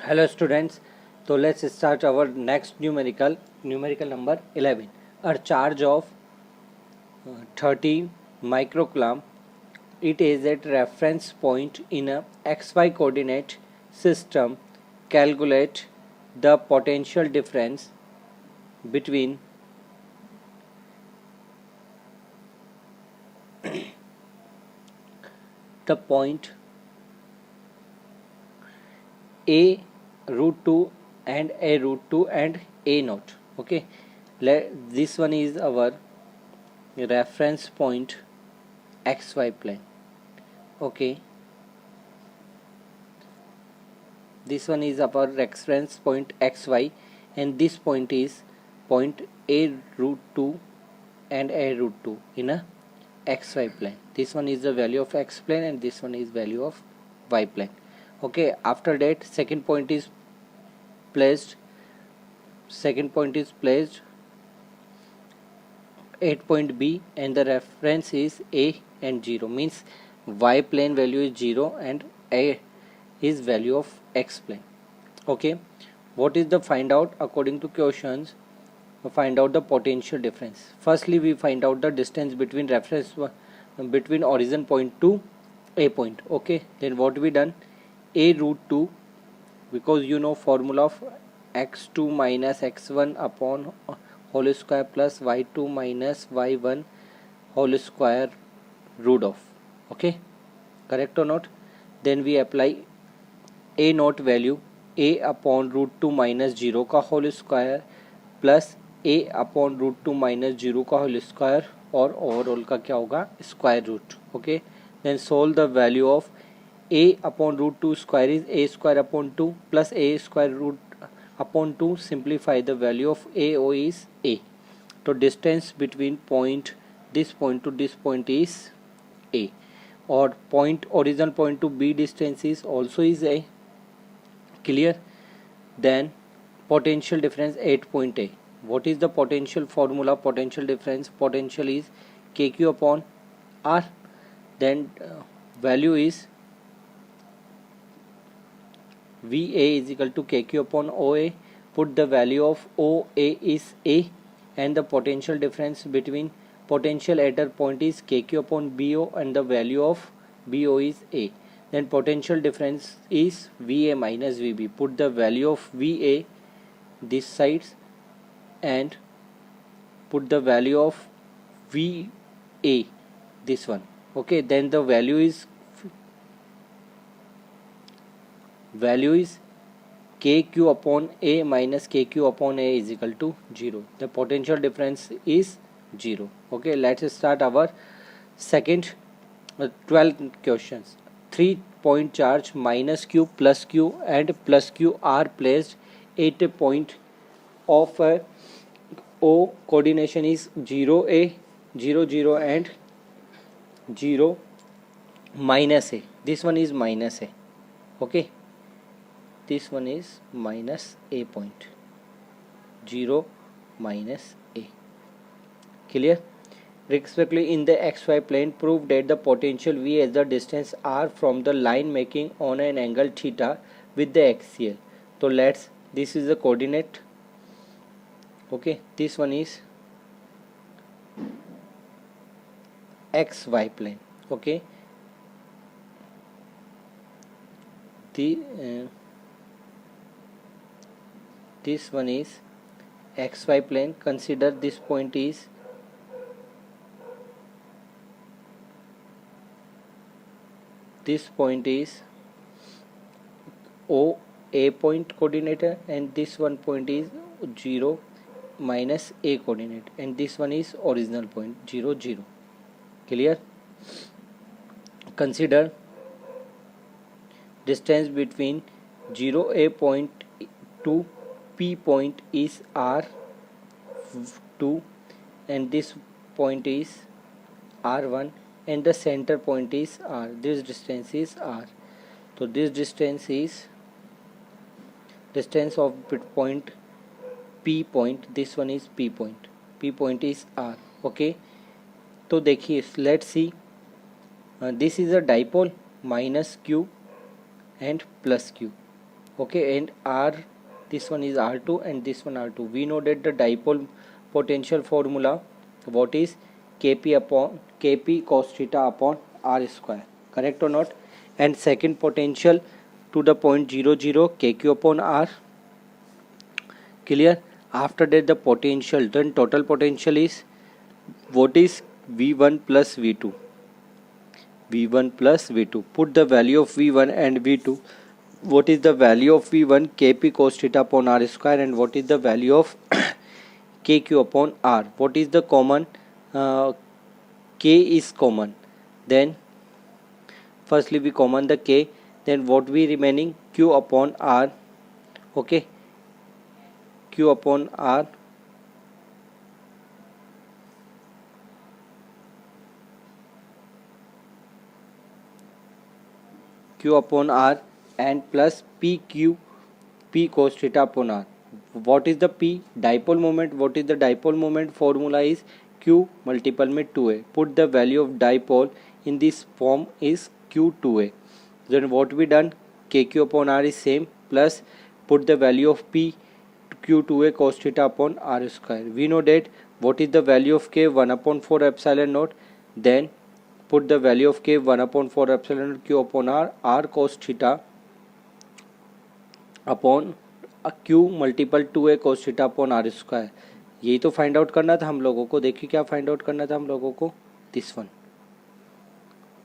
Hello students, so let's start our next numerical number 11. A charge of 30 microcoulomb, it is at reference point in a xy coordinate system. Calculate the potential difference between the point a root 2 and a root 2 and a naught. Okay, this one is our reference point xy plane. Okay, this one is our reference point xy, and this point is point a root 2 and a root 2 in a xy plane. This one is the value of x plane and this one is value of y plane. Okay, after that second point is placed at point B, and the reference is a and 0, means y plane value is 0 and a is value of x plane. Okay, what is the find out according to questions? Find out the potential difference. Firstly, we find out the distance between between origin point to a point. Okay, then what we done, a root 2, because you know formula of x2 minus x1 upon whole square plus y2 minus y1 whole square root of. Okay, correct or not? Then we apply a naught value a upon root 2 minus 0 का whole square plus a upon root 2 minus 0 का whole square, और overall का क्या होगा, square root. Okay, then solve the value of a upon root 2 square is a square upon 2 plus a square root upon 2. Simplify the value of a o is a. तो distance between point this point to this point is a, और point origin point to b distance is also is a. Clear? Then potential difference 8 point A. What is the potential formula? Potential difference, potential is kq upon r. Then value is VA is equal to kq upon OA. Put the value of OA is A, and the potential difference between potential at a point is kq upon BO, and the value of BO is A. Then potential difference is VA minus VB. Put the value of VA this sides and put the value of VA this one. Okay, then the value is kq upon A minus kq upon A is equal to 0. The potential difference is 0. Okay, let's start our second 12 questions. 3 point charge minus q and plus q are placed at a point of O. Coordination is 0 a 0 0 and 0 minus a. This one is minus a. Okay, this one is minus a point, 0 minus a. Clear? Respectively, in the xy plane, prove that the potential V as the distance r from the line making on an angle theta with the axial. So let's, this is the coordinate. Okay, this one is xy plane. Okay, this one is xy plane. Consider this point is O a point coordinate, and this one point is 0 minus a coordinate, and this one is original point 0 0. Clear? Consider distance between 0 a point to p point is r2, and this point is r1, and the center point is r. This distance is r. So this distance is distance of point p point. This one is p point. P point is r. Okay, तो देखिए, let's see, this is a dipole minus q and plus q. okay, and r, this one is r2 and this one r2. We know that the dipole potential formula, what is kp cos theta upon r square, correct or not? And second potential to the point 0 0 kq upon r, clear? After that the potential, then total potential is, what is v1 plus v2, v1 plus v2. Put the value of v1 and v2. What is the value of v1? Kp cos theta upon r square. And what is the value of kq upon r? What is the common? K is common. Then firstly we common the k. Then what we remaining? Q upon r. Okay, q upon r. Q upon r and plus pq, p cos theta upon r. What is the p? Dipole moment. What is the dipole moment? Formula is q multiple में 2a. Put the value of dipole in this form is q2a. Then what we done? kq upon r is same, plus put the value of p, q2a cos theta upon r square. We know that what is the value of k? 1 upon 4 epsilon naught. Then put the value of k, 1 upon 4 epsilon naught q upon r cos theta upon q multiple 2a cos theta upon r square. यही तो find out करना था हम लोगों को. देखिए क्या find out करना था हम लोगों को, दिस वन.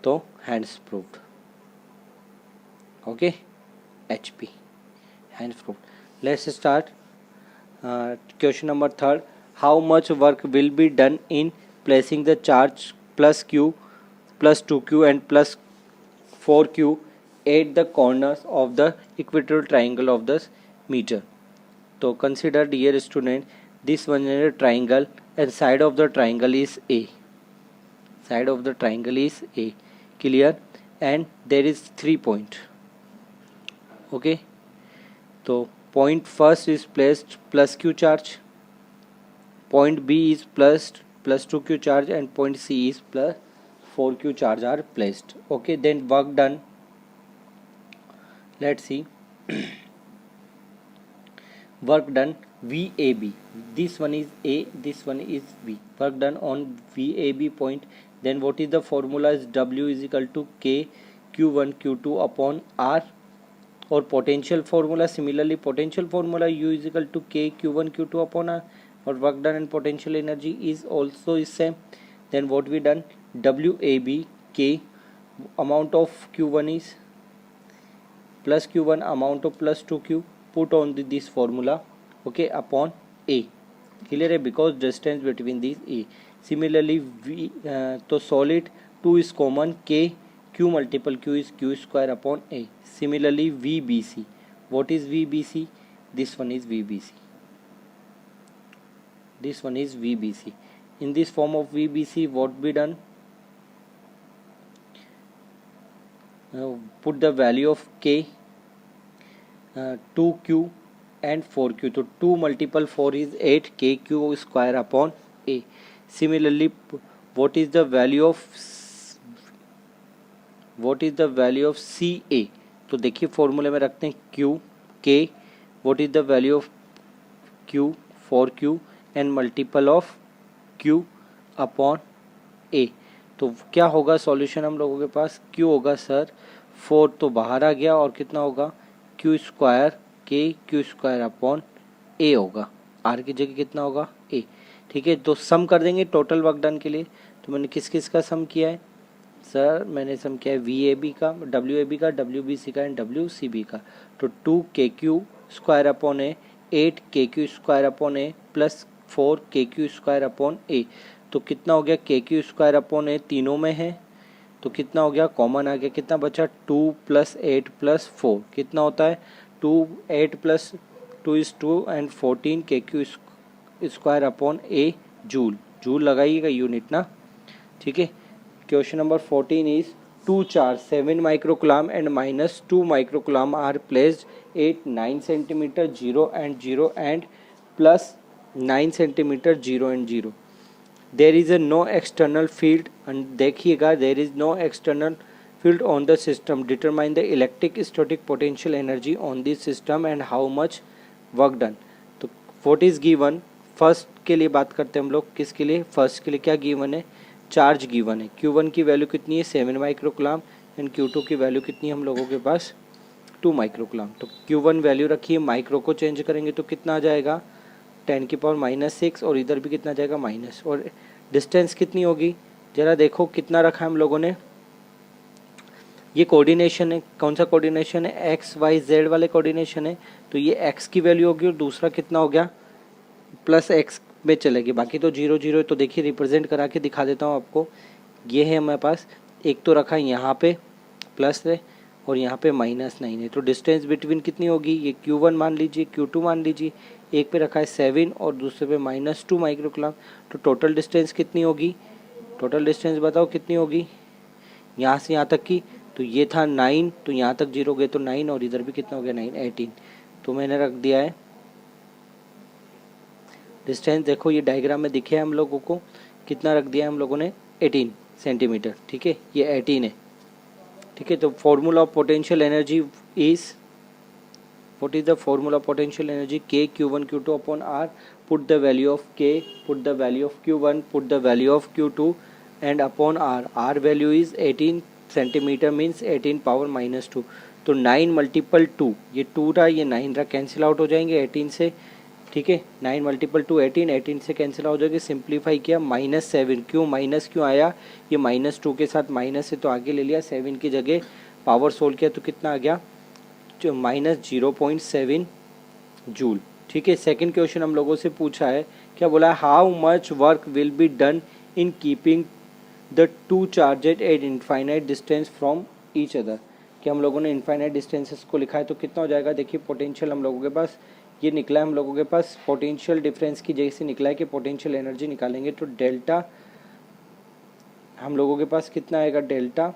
तो hands proved. Okay, HP hands proved. Let's start question number 3. How much work will be done in placing the charge plus q plus 2q and plus 4q at the corners of the equilateral triangle of the meter. So consider, dear student, this one is a triangle and side of the triangle is A. Side of the triangle is A. Clear? And there is 3 points. Okay. So point first is placed plus q charge. Point B is plus 2q charge and point C is plus 4q charge are placed. Okay. Then work done. Let's see. Work done VAB. This one is A, this one is B. Work done on VAB point. Then what is the formula? Is W is equal to K Q1 Q2 upon R. Or potential formula, similarly potential formula U is equal to K Q1 Q2 upon R. Or work done and potential energy is also is same. Then what we done? WAB K, amount of Q1 is plus q1, amount of plus 2q, put on this formula, okay, upon A. Clear? Because distance between these A. Similarly V, to solid 2 is common, k q multiple q is q square upon A. Similarly VBC. What is VBC? This one is VBC. This one is VBC. In this form of VBC, what be done? Put the value of k, 2q and 4q. So 2 multiple 4 is 8 kq square upon A. Similarly, what is the value of CA? तो देखिए फॉर्मूले में रखते हैं q k. What is the value of q 4q and multiple of q upon A. तो क्या होगा solution हम लोगों के पास? q होगा सर 4 तो बाहर आ गया और कितना होगा q square k q square upon A होगा. r की जगह कितना होगा A. ठीक है, तो सम कर देंगे टोटल वर्क डन के लिए. तो मैंने किस किस का सम किया है सर? मैंने सम किया है VAB का, WAB का, WBC का एंड WCB का. तो 2 KQ square upon A, 8 KQ square upon A plus 4 KQ square upon A. तो कितना हो गया KQ स्क्वायर अपॉन A? तीनों में है तो कितना हो गया, कॉमन आ गया. कितना बचा? 2 प्लस 8 प्लस 4 कितना होता है? 2 8 plus 2 is 2 and 14 KQ square upon A joule. Joule लगाइएगा यूनिट ना. ठीक है. Question number 14 is 2 charge 7 microcoulomb and minus 2 microcoulomb are placed at 9 centimetre 0 and plus 9 centimetre 0 and 0. There is a no external field. देखिएगा there is no external field on the system, determine the electric static potential energy on the system and how much work done. तो what is given, first के लिए बात करते हैं हम लोग, किसके लिए, फर्स्ट के लिए क्या गिवन है, चार्ज गिवन है, Q1 की वैल्यू कितनी है 7 माइक्रोकुलाम एंड Q2 की वैल्यू कितनी है हम लोगों के पास 2 माइक्रोकुलाम। तो Q1 वैल्यू रखिए, माइक्रो को चेंज करेंगे तो कितना आ जाएगा 10⁻⁻6 और इधर भी कितना जाएगा माइनस, और डिस्टेंस कितनी होगी ज़रा देखो कितना रखा है हम लोगों ने, ये कोऑर्डिनेशन है, कौन सा कोऑर्डिनेशन है, एक्स वाई जेड वाले कोऑर्डिनेशन है, तो ये एक्स की वैल्यू होगी और दूसरा कितना हो गया प्लस एक्स में चलेगी, बाकी तो 0 0 है। तो देखिए रिप्रेजेंट करा के दिखा देता हूँ आपको, ये है हमारे पास, एक तो रखा है यहाँ पे प्लस है और यहाँ पे -9 है, तो डिस्टेंस बिटवीन कितनी होगी, ये Q1 मान लीजिए, Q2 मान लीजिए, एक पे रखा है 7 और दूसरे पे -2 माइक्रोकुलाम, तो टोटल डिस्टेंस कितनी होगी, टोटल डिस्टेंस बताओ कितनी होगी यहाँ से यहाँ तक की, तो ये था 9, तो यहाँ तक 0 गए तो 9 और इधर भी कितना हो गया 9 18, तो मैंने रख दिया है डिस्टेंस, देखो ये डायग्राम में दिखे हम लोगों को कितना रख दिया है हम लोगों ने 18 सेंटीमीटर, ठीक है, ये 18 है, ठीक है। तो formula of potential energy is, what is the formula of potential energy, K Q1 Q2 upon R, put the value of K, put the value of Q1, put the value of Q2 and upon R, R value is 18 centimetre means 18 power -2, तो 9 multiple 2, ये 2 रहा ये 9 रहा, cancel out हो जाएंगे 18 से, ठीक है, 9 मल्टीपल 2 18, 18 से कैंसिल हो जाएगी, सिंप्लीफाई किया -7, क्यों माइनस क्यों आया, ये -2 के साथ माइनस है तो आगे ले लिया, 7 की जगह पावर सोल्व किया तो कितना आ गया जो -0.7 जूल, ठीक है। सेकंड क्वेश्चन हम लोगों से पूछा है, क्या बोला है, how much work will be done in keeping the two charges eight infinite distance from each other, कि हम लोगों ने इनफाइनाइट डिस्टेंसेस को लिखा है तो कितना हो जाएगा, देखिए पोटेंशियल हम लोगों के पास ये निकला है, हम लोगों के पास पोटेंशियल डिफरेंस की जैसे निकला है कि पोटेंशियल एनर्जी निकालेंगे तो डेल्टा हम लोगों के पास कितना आएगा, delta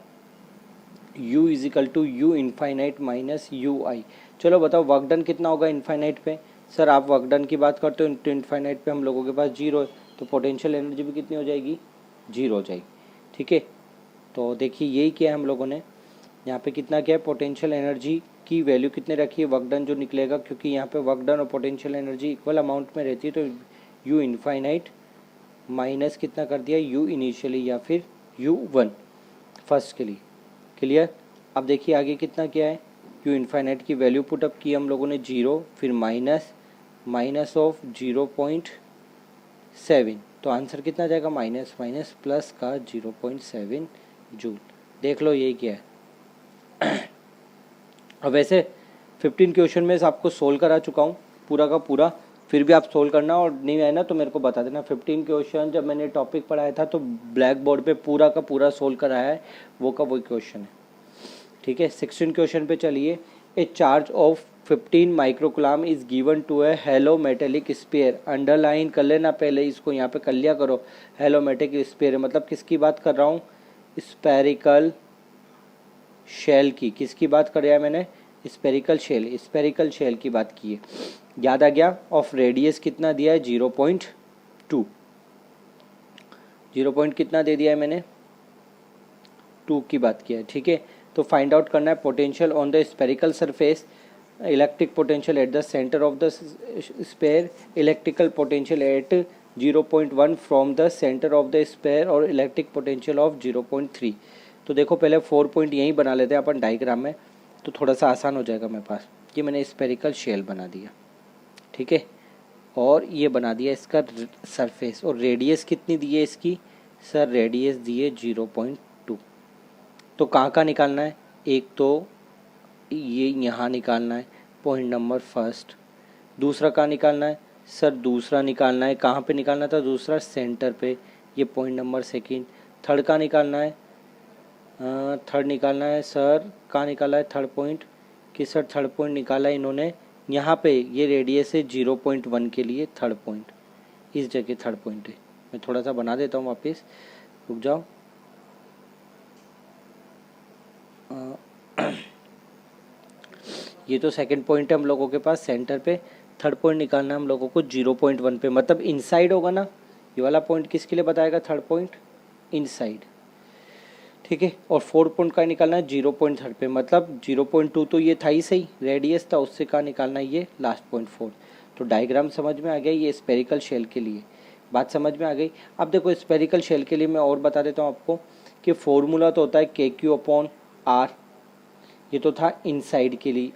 U is equal to U infinite minus UI। चलो बताओ वर्क डन कितना होगा इनफाइनाइट पे, सर आप वर्क डन की बात करते हो तो इनफाइनाइट पे हम लोगों के पास 0 है, तो पोटेंशियल एनर्जी भी कितनी हो जाएगी 0 हो जाएगी, ठीक है। तो देखिए यही किया है हम लोगों ने, यहाँ पे कितना क्या है, पोटेंशियल एनर्जी की वैल्यू कितने रखी है, वर्क डन जो निकलेगा, क्योंकि यहाँ पे वर्क डन और पोटेंशियल एनर्जी इक्वल अमाउंट में रहती है, तो U इनफाइनाइट माइनस कितना कर दिया U इनिशियली या फिर U1 फर्स्ट के लिए, क्लियर। अब देखिए आगे कितना क्या है, U इनफाइनाइट की वैल्यू पुट अप की हम लोगों ने 0, फिर माइनस ऑफ 0.7, तो आंसर कितना जाएगा माइनस प्लस का 0.7 जूल, देख लो यही क्या है। अब वैसे 15 क्वेश्चन में आपको सोल्व करा चुका हूँ पूरा का पूरा, फिर भी आप सोल्व करना और नहीं आए ना तो मेरे को बता देना। 15 क्वेश्चन जब मैंने टॉपिक पढ़ाया था तो ब्लैक बोर्ड पे पूरा का पूरा सोल्व कराया है, वो का वही क्वेश्चन है, ठीक है। 16 क्वेश्चन पे चलिए, a charge of 15 microcoulomb is given to a hollow metallic sphere, underline कर लेना पहले इसको, यहाँ पे कर लिया करो, हेलो मेटेलिक स्फीयर मतलब किसकी बात कर रहा हूँ, स्पेरिकल शेल की, किसकी बात कर रहा है मैंने, स्पेरिकल शेल की बात की है, याद आ गया। ऑफ रेडियस कितना दिया है 0.2, 0 कितना दे दिया है मैंने 2 की बात किया है, ठीक है। तो फाइंड आउट करना है potential on the spherical surface, electric potential at the centre of the sphere, electrical potential at 0.1 from the centre of the sphere और इलेक्ट्रिक पोटेंशियल ऑफ 0.3। तो देखो पहले 4 पॉइंट यहीं बना लेते हैं अपन डायग्राम में, तो थोड़ा सा आसान हो जाएगा मेरे पास। ये मैंने स्पेरिकल शेल बना दिया, ठीक है, और ये बना दिया इसका सरफेस, और रेडियस कितनी दी है इसकी, सर रेडियस दी है 0.2। तो कहाँ का निकालना है, एक तो ये यहाँ निकालना है पॉइंट नंबर फर्स्ट, दूसरा कहाँ निकालना है, सर दूसरा निकालना है, कहाँ पे निकालना था दूसरा, सेंटर पे, ये पॉइंट नंबर सेकंड। थर्ड कहाँ निकालना है, थर्ड निकालना है, सर कहाँ निकाला है थर्ड पॉइंट, कि सर थर्ड पॉइंट निकाला है इन्होंने यहाँ पे, ये रेडियस है 0.1 के लिए थर्ड पॉइंट, इस जगह थर्ड पॉइंट है। मैं थोड़ा सा बना देता हूँ वापस, रुक जाओ। ये तो सेकंड पॉइंट है हम लोगों के पास सेंटर पे, थर्ड पॉइंट निकालना है हम लोगों को 0.1 पे, मतलब इनसाइड होगा ना, ये वाला पॉइंट किसके लिए बताएगा थर्ड पॉइंट, इनसाइड, ठीक है। और 4 पॉइंट का निकालना है 0.3 पे, मतलब 0.2 तो ये था ही सही, रेडियस था, उससे का निकालना है ये लास्ट पॉइंट 4। तो डायग्राम समझ में आ गया, ये स्पेरिकल शेल के लिए बात समझ में आ गई। अब देखो स्पेरिकल शेल के लिए मैं और बता देता हूँ आपको कि फॉर्मूला तो होता है KQ/R, ये तो था इनसाइड के लिए,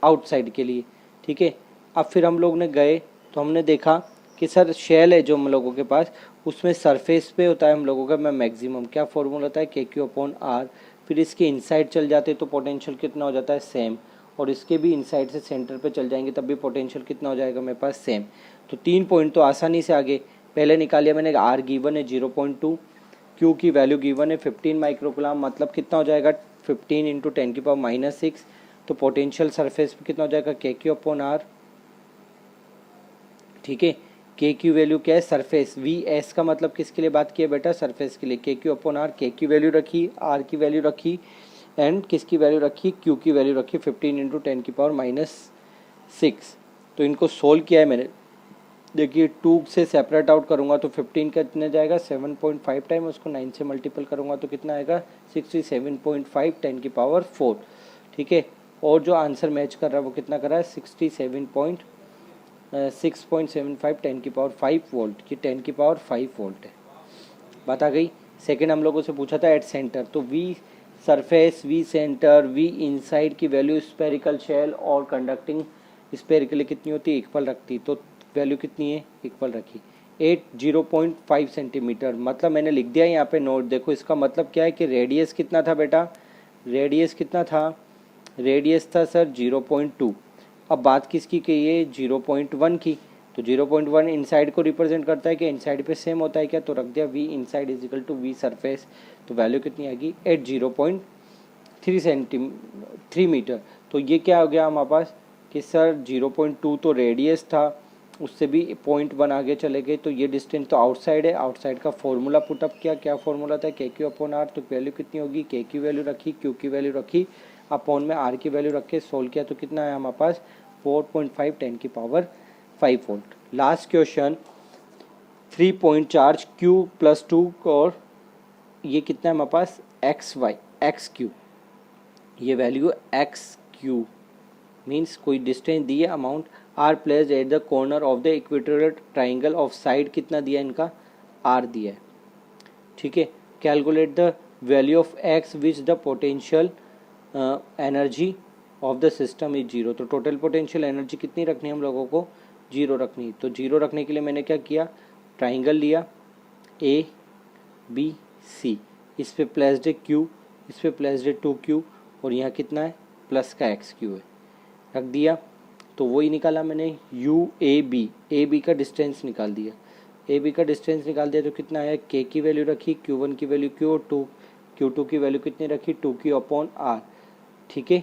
आउटसाइड के लिए, ठीक है। अब फिर हम लोग ने गए तो हमने देखा कि सर शेल है जो हम लोगों के पास, उसमें सरफेस पे होता है हम लोगों का मैक्सिमम, क्या फॉर्मूला होता है KQ/R। फिर इसके इनसाइड चल जाते तो पोटेंशियल कितना हो जाता है सेम, और इसके भी इनसाइड से सेंटर पे चल जाएंगे तब भी पोटेंशियल कितना हो जाएगा मेरे पास सेम। तो 3 पॉइंट तो आसानी से आगे पहले निकाल लिया मैंने। R गिवन है 0.2, Q की वैल्यू गिवन है 15 माइक्रोकुलाम, मतलब कितना हो जाएगा 15 इंटू 10⁻⁻6। तो पोटेंशियल सरफेस पे कितना हो जाएगा KQ/R, ठीक है। के की वैल्यू क्या है सरफेस, VS का मतलब किसके लिए बात की है बेटा, सरफेस के लिए। KQ/R, के की वैल्यू रखी, R की वैल्यू रखी, एंड किसकी वैल्यू रखी, Q की वैल्यू रखी 15 इंटू 10⁻⁻6। तो इनको सोल्व किया है मैंने। देखिए 2 से सेपरेट आउट करूँगा तो 15 कितने जाएगा 7.5 टाइम, उसको 9 से मल्टीपल करूँगा तो कितना आएगा 67.5 10⁻4, ठीक है। और जो आंसर मैच कर रहा है वो कितना कर रहा है 6.75 10⁻5 वोल्ट, कि 10⁻5 वोल्ट है। बात आ गई। सेकेंड हम लोगों से पूछा था एट सेंटर, तो V surface, V centre, V inside की वैल्यू स्पेरिकल शेल और कंडक्टिंग स्पेयर के लिए कितनी होती है, इक्वल रखती, तो वैल्यू कितनी है इक्वल रखी 0.5 सेंटीमीटर। मतलब मैंने लिख दिया यहाँ पे नोट, देखो इसका मतलब क्या है कि रेडियस कितना था बेटा, रेडियस कितना था, रेडियस था सर 0.2। अब बात किसकी की है 0.1 की, तो 0.1 इनसाइड को रिप्रेजेंट करता है कि इनसाइड पे सेम होता है क्या, तो रख दिया V inside is equal to V surface. तो वैल्यू कितनी आएगी 3 मीटर। तो ये क्या हो गया हमारे पास कि सर 0.2 तो रेडियस था, उससे भी 0.1 आगे चले गए, तो ये डिस्टेंस तो आउटसाइड है। आउटसाइड का फॉर्मूला पुटअप किया, क्या फॉर्मूला था KQ/R, तो वैल्यू कितनी होगी, K की वैल्यू रखी, Q की वैल्यू रखी, अपॉन में R की वैल्यू रख के सोल्व किया तो कितना है हमारे पास 4.5 10⁻5 volt. Last question 3 point charge Q+2 और ये कितना है हमारे पास XQ, ये वैल्यू XQ मीन्स कोई डिस्टेंस दी है, amount are placed at the corner of the equatorial triangle of side कितना दिया इनका R दिया है, ठीक है। Calculate the value of X which the potential energy of the system is 0। तो टोटल पोटेंशियल एनर्जी कितनी रखनी है हम लोगों को 0 रखनी। तो 0 रखने के लिए मैंने क्या किया, ट्राइंगल लिया ABC, इस पे प्लेस्ड है Q, इस पे प्लेस्ड है 2Q, और यहाँ कितना है प्लस का XQ है, रख दिया। तो वही निकाला मैंने UAB, AB का डिस्टेंस निकाल दिया, AB का डिस्टेंस निकाल दिया तो कितना आया, K की वैल्यू रखी, Q1 की वैल्यू Q और Q2 की वैल्यू कितनी रखी 2Q/R, ठीक है।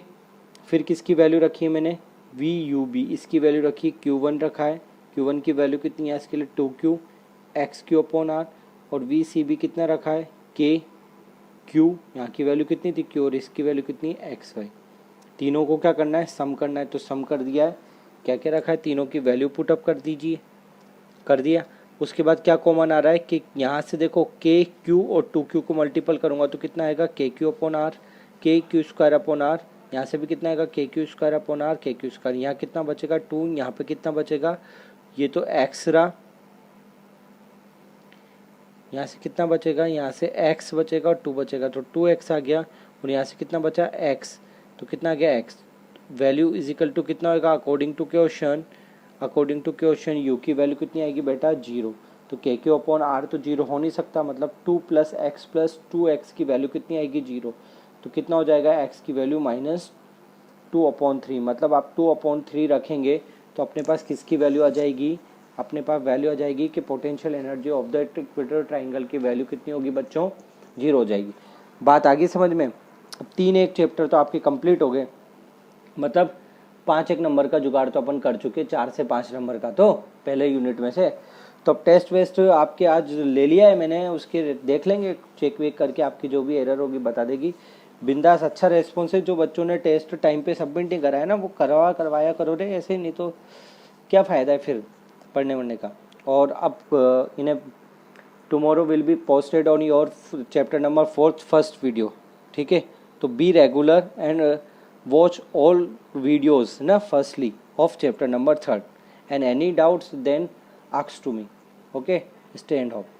फिर किसकी वैल्यू रखी है मैंने VUB, इसकी वैल्यू रखी, Q1 रखा है, Q1 की वैल्यू कितनी है इसके लिए 2Q XQ/R, और VCB कितना रखा है KQ, यहाँ की वैल्यू कितनी थी Q, और इसकी वैल्यू कितनी है XY। तीनों को क्या करना है सम करना है, तो सम कर दिया है। क्या क्या रखा है, तीनों की वैल्यू पुटअप कर दीजिए, कर दिया। उसके बाद क्या कॉमन आ रहा है कि यहाँ से देखो KQ और 2Q को मल्टीपल करूँगा तो कितना आएगा KQ/R, KQ²/R, यहाँ से भी कितना आएगा KQ²/R, KQ², यहाँ कितना बचेगा 2, यहाँ पे कितना बचेगा, ये तो X रहा, यहाँ से कितना बचेगा, यहाँ से X बचेगा और 2 बचेगा, तो 2X आ गया, और यहाँ से कितना बचा X, तो कितना आ गया X। Value is equal to कितना होगा अकॉर्डिंग टू क्वेश्चन, U की वैल्यू कितनी आएगी बेटा 0। तो KQ/R तो 0 हो नहीं सकता, मतलब 2 + X + 2X की वैल्यू कितनी आएगी 0। तो कितना हो जाएगा X की वैल्यू -2/3, मतलब आप 2/3 रखेंगे तो अपने पास किसकी वैल्यू आ जाएगी, अपने पास वैल्यू आ जाएगी कि potential energy of the equatorial triangle की वैल्यू कितनी होगी बच्चों 0 हो जाएगी। बात आ गई समझ में। अब 3 एक चैप्टर तो आपके कंप्लीट हो गए, मतलब 5 एक नंबर का जुगाड़ तो अपन कर चुके, 4 से 5 नंबर का तो पहले यूनिट में से। तो अब टेस्ट वेस्ट आपके आज ले लिया है मैंने, उसके देख लेंगे, चेक वेक करके आपकी जो भी एरर होगी बता देगी। बिंदास, अच्छा रेस्पॉन्स है। जो बच्चों ने टेस्ट टाइम पे सबमिट नहीं कराया ना, वो करवाया करो रे, ऐसे नहीं तो क्या फ़ायदा है फिर पढ़ने वढ़ने का। और अब इन्हें tomorrow will be posted on your chapter number 4th first video. ठीक है, तो be regular and watch all videos ना firstly of chapter number 3rd, and any doubts then ask to me. Okay, stay and hope.